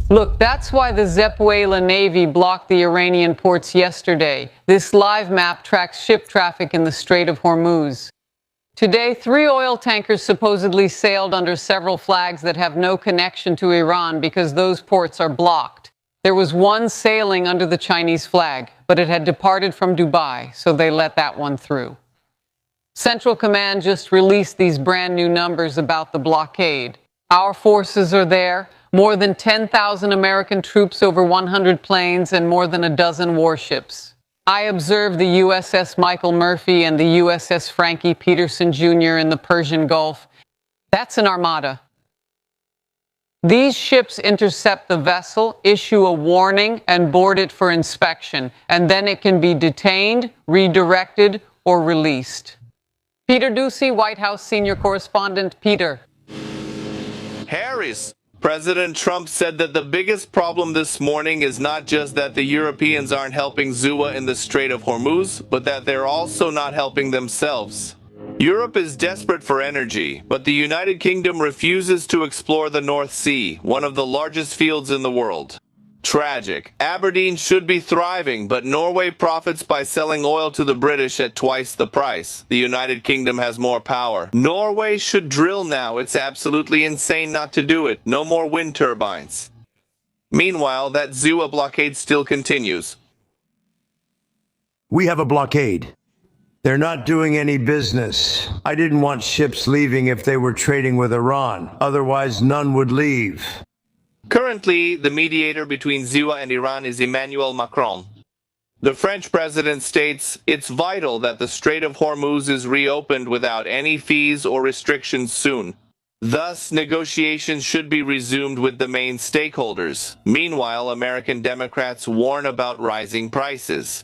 Look, that's why the Venezuela Navy blocked the Iranian ports yesterday. This live map tracks ship traffic in the Strait of Hormuz. Today, 3 oil tankers supposedly sailed under several flags that have no connection to Iran because those ports are blocked. There was one sailing under the Chinese flag, but it had departed from Dubai, so they let that one through. Central Command just released these brand new numbers about the blockade. Our forces are there, more than 10,000 American troops, over 100 planes, and more than a dozen warships. I observed the USS Michael Murphy and the USS Frankie Peterson Jr. in the Persian Gulf. That's an armada. These ships intercept the vessel, issue a warning, and board it for inspection, and then it can be detained, redirected, or released. Peter Ducey, White House senior correspondent. Peter. Harris. President Trump said that the biggest problem this morning is not just that the Europeans aren't helping Zua in the Strait of Hormuz, but that they're also not helping themselves. Europe is desperate for energy, but the United Kingdom refuses to explore the North Sea, one of the largest fields in the world. Tragic. Aberdeen should be thriving, but Norway profits by selling oil to the British at twice the price. The United Kingdom has more power. Norway should drill now. It's absolutely insane not to do it. No more wind turbines. Meanwhile, that Zua blockade still continues. We have a blockade. They're not doing any business. I didn't want ships leaving if they were trading with Iran. Otherwise, none would leave. Currently, the mediator between Zua and Iran is Emmanuel Macron. The French president states it's vital that the Strait of Hormuz is reopened without any fees or restrictions soon. Thus, negotiations should be resumed with the main stakeholders. Meanwhile, American Democrats warn about rising prices.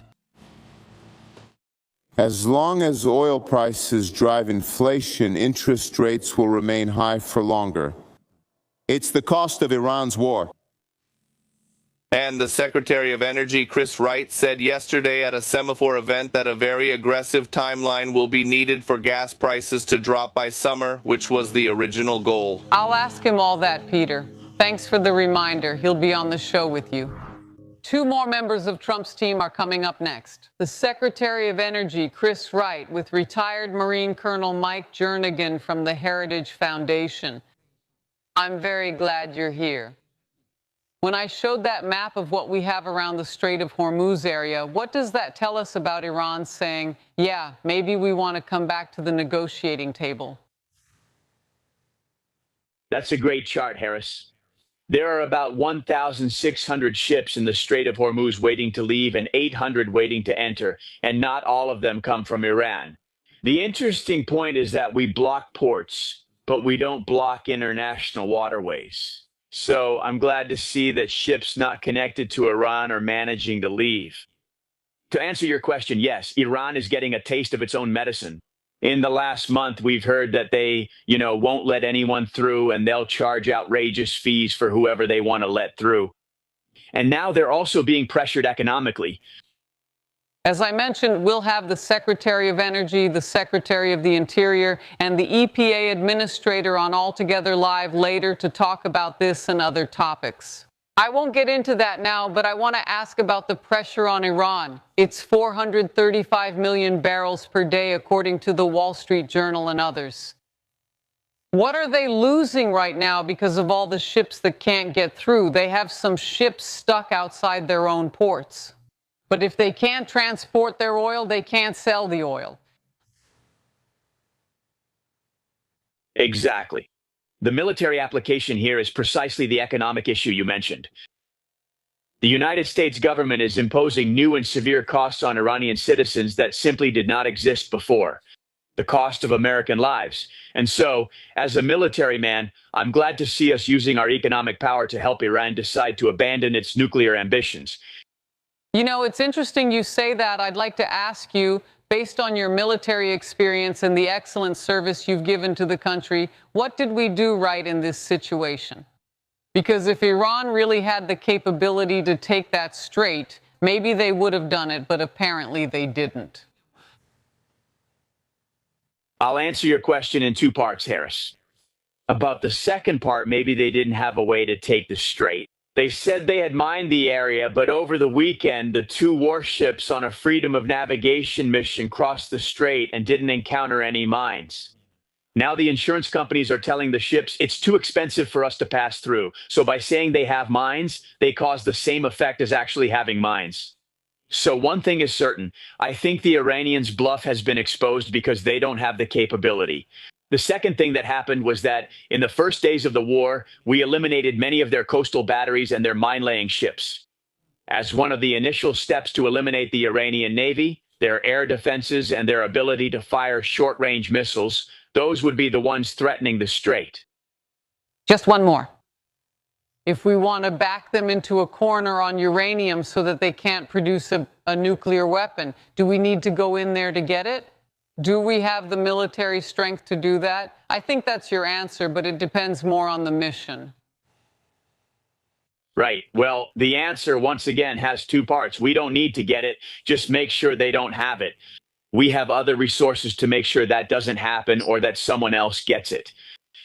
As long as oil prices drive inflation, interest rates will remain high for longer. It's the cost of Iran's war. And the Secretary of Energy, Chris Wright, said yesterday at a semaphore event that a very aggressive timeline will be needed for gas prices to drop by summer, which was the original goal. I'll ask him all that, Peter. Thanks for the reminder. He'll be on the show with you. 2 more members of Trump's team are coming up next. The Secretary of Energy, Chris Wright, with retired Marine Colonel Mike Jernigan from the Heritage Foundation. I'm very glad you're here. When I showed that map of what we have around the Strait of Hormuz area, what does that tell us about Iran saying, yeah, maybe we want to come back to the negotiating table? That's a great chart, Harris. There are about 1,600 ships in the Strait of Hormuz waiting to leave and 800 waiting to enter, and not all of them come from Iran. The interesting point is that we block ports, but we don't block international waterways. So I'm glad to see that ships not connected to Iran are managing to leave. To answer your question, yes, Iran is getting a taste of its own medicine. In the last month, we've heard that they, won't let anyone through, and they'll charge outrageous fees for whoever they want to let through. And now they're also being pressured economically. As I mentioned, we'll have the Secretary of Energy, the Secretary of the Interior, and the EPA Administrator on Altogether Live later to talk about this and other topics. I won't get into that now, but I want to ask about the pressure on Iran. It's 435 million barrels per day, according to the Wall Street Journal and others. What are they losing right now because of all the ships that can't get through? They have some ships stuck outside their own ports. But if they can't transport their oil, they can't sell the oil. Exactly. The military application here is precisely the economic issue you mentioned. The United States government is imposing new and severe costs on Iranian citizens that simply did not exist before. The cost of American lives. And so, as a military man, I'm glad to see us using our economic power to help Iran decide to abandon its nuclear ambitions. It's interesting you say that. I'd like to ask you, based on your military experience and the excellent service you've given to the country, what did we do right in this situation? Because if Iran really had the capability to take that strait, maybe they would have done it, but apparently they didn't. I'll answer your question in 2 parts, Harris. About the second part, maybe they didn't have a way to take the strait. They said they had mined the area, but over the weekend, the two warships on a freedom of navigation mission crossed the strait and didn't encounter any mines. Now the insurance companies are telling the ships it's too expensive for us to pass through. So by saying they have mines, they cause the same effect as actually having mines. So one thing is certain. I think the Iranians' bluff has been exposed because they don't have the capability. The second thing that happened was that in the first days of the war, we eliminated many of their coastal batteries and their mine-laying ships. As one of the initial steps to eliminate the Iranian Navy, their air defenses, and their ability to fire short-range missiles, those would be the ones threatening the strait. Just one more. If we want to back them into a corner on uranium so that they can't produce a nuclear weapon, do we need to go in there to get it? Do we have the military strength to do that? I think that's your answer, but it depends more on the mission. Right. Well, the answer, once again, has two parts. We don't need to get it. Just make sure they don't have it. We have other resources to make sure that doesn't happen or that someone else gets it.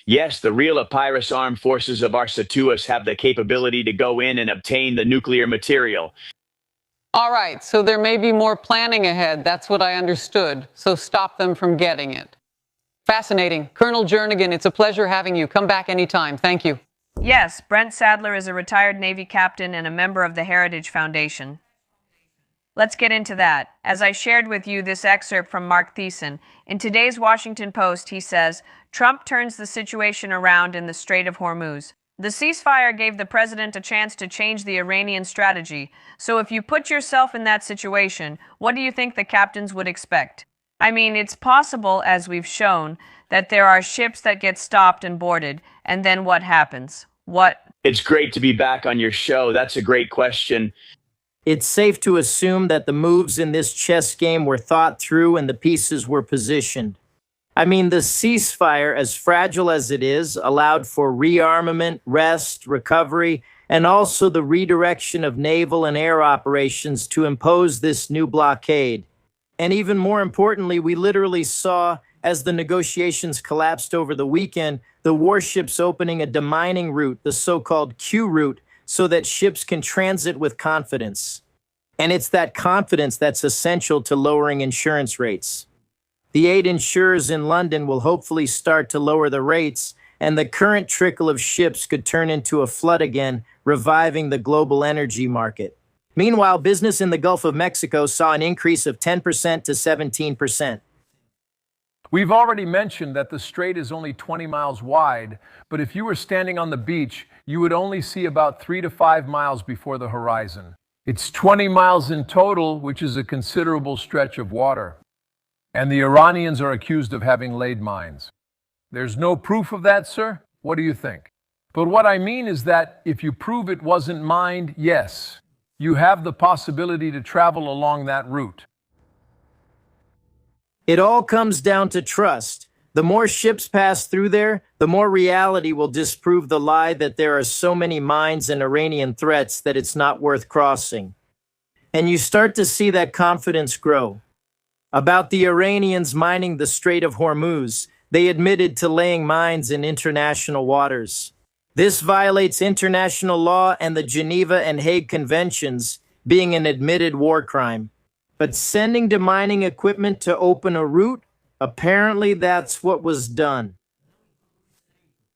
Yes, the real Epirus armed forces of our Satuas have the capability to go in and obtain the nuclear material. All right, so there may be more planning ahead. That's what I understood. So stop them from getting it. Fascinating. Colonel Jernigan, it's a pleasure having you. Come back anytime. Thank you. Yes, Brent Sadler is a retired Navy captain and a member of the Heritage Foundation. Let's get into that. As I shared with you this excerpt from Mark Thiessen, in today's Washington Post, he says, Trump turns the situation around in the Strait of Hormuz. The ceasefire gave the president a chance to change the Iranian strategy. So if you put yourself in that situation, what do you think the captains would expect? I mean, it's possible, as we've shown, that there are ships that get stopped and boarded, and then what happens? What? It's great to be back on your show. That's a great question. It's safe to assume that the moves in this chess game were thought through and the pieces were positioned. I mean, the ceasefire, as fragile as it is, allowed for rearmament, rest, recovery, and also the redirection of naval and air operations to impose this new blockade. And even more importantly, we literally saw, as the negotiations collapsed over the weekend, the warships opening a demining route, the so-called Q route, so that ships can transit with confidence. And it's that confidence that's essential to lowering insurance rates. The 8 insurers in London will hopefully start to lower the rates, and the current trickle of ships could turn into a flood again, reviving the global energy market. Meanwhile, business in the Gulf of Mexico saw an increase of 10% to 17%. We've already mentioned that the strait is only 20 miles wide, but if you were standing on the beach, you would only see about 3 to 5 miles before the horizon. It's 20 miles in total, which is a considerable stretch of water. And the Iranians are accused of having laid mines. There's no proof of that, sir? What do you think? But what I mean is that if you prove it wasn't mined, yes, you have the possibility to travel along that route. It all comes down to trust. The more ships pass through there, the more reality will disprove the lie that there are so many mines and Iranian threats that it's not worth crossing. And you start to see that confidence grow. About the Iranians mining the Strait of Hormuz, they admitted to laying mines in international waters. This violates international law and the Geneva and Hague Conventions, being an admitted war crime. But sending demining equipment to open a route, apparently that's what was done.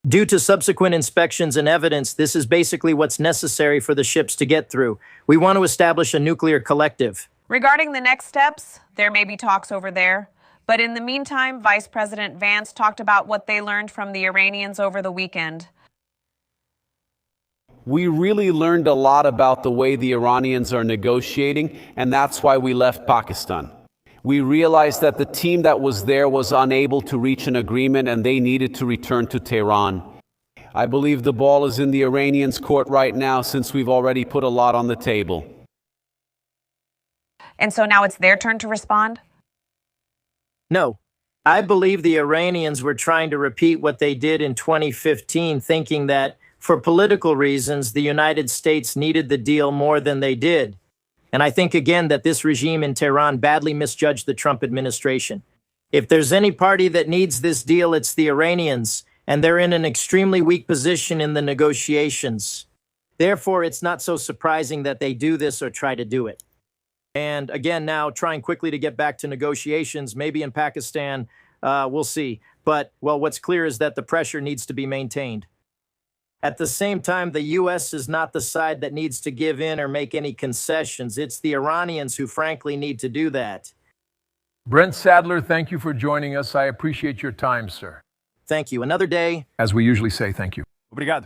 Due to subsequent inspections and evidence, this is basically what's necessary for the ships to get through. We want to establish a nuclear collective. Regarding the next steps, there may be talks over there. But in the meantime, Vice President Vance talked about what they learned from the Iranians over the weekend. We really learned a lot about the way the Iranians are negotiating, and that's why we left Pakistan. We realized that the team that was there was unable to reach an agreement and they needed to return to Tehran. I believe the ball is in the Iranians' court right now since we've already put a lot on the table. And so now it's their turn to respond? No. I believe the Iranians were trying to repeat what they did in 2015, thinking that, for political reasons, the United States needed the deal more than they did. And I think, again, that this regime in Tehran badly misjudged the Trump administration. If there's any party that needs this deal, it's the Iranians, and they're in an extremely weak position in the negotiations. Therefore, it's not so surprising that they do this or try to do it. And again, now trying quickly to get back to negotiations, maybe in Pakistan, we'll see. But, well, what's clear is that the pressure needs to be maintained. At the same time, the U.S. is not the side that needs to give in or make any concessions. It's the Iranians who frankly need to do that. Brent Sadler, thank you for joining us. I appreciate your time, sir. Thank you. Another day. As we usually say, thank you. Obrigado.